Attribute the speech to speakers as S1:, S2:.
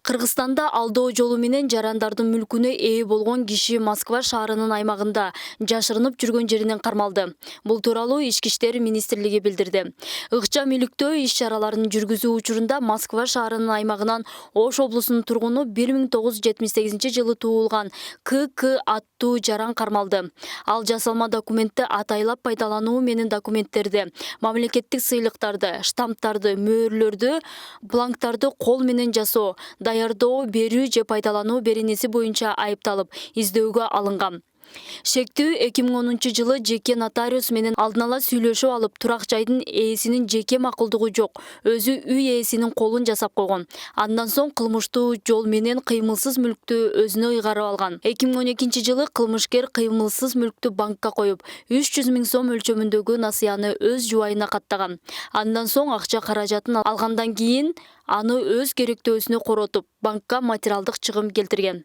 S1: Кыргызстанда алдоо жолу менен жарандардын мүлкүнө ээ болгон киши Москва шаарынын аймагында жашырынып жүргөн жеринен кармалды. Бул тууралуу Ички иштер министрлиги билдирди. Ыкча мүлүктөө иш-чараларын жүргүзүү учурунда Москва шаарынын аймагынан Ош облусунун тургуну 1978 жылы туулган КК аттуу жаран кармалды. Ал жасалма документти атайлап пайдалануу менен документтерди, мамлекеттик сыйлыктарды, штамптарды, мөөрлөрдү, бланктарды кол менен жасоо, даярдоо, берүү же пайдалануу беренеси боюнча айыпталып, издөөгө алынган. Шектүү 2010-жылы жеке нотариус менен алдын ала сүйлөшүп алып, турак жайдын ээсинин жеке макулдугу жок, өзү үй ээсинин колун жасап койгон. Андан соң кылмыштуу жол менен кыймылсыз мүлктү өзүнө ыйгарып алган. 2012-жылы кылмышкер кыймылсыз мүлктү банкка коюп, 300 000 сом өлчөмүндөгү насыяны өз жубайына каттаган. Андан соң акча каражатын алгандан кийин аны өз керектөөсүнө коротуп, банкка материалдык чыгым келтирген.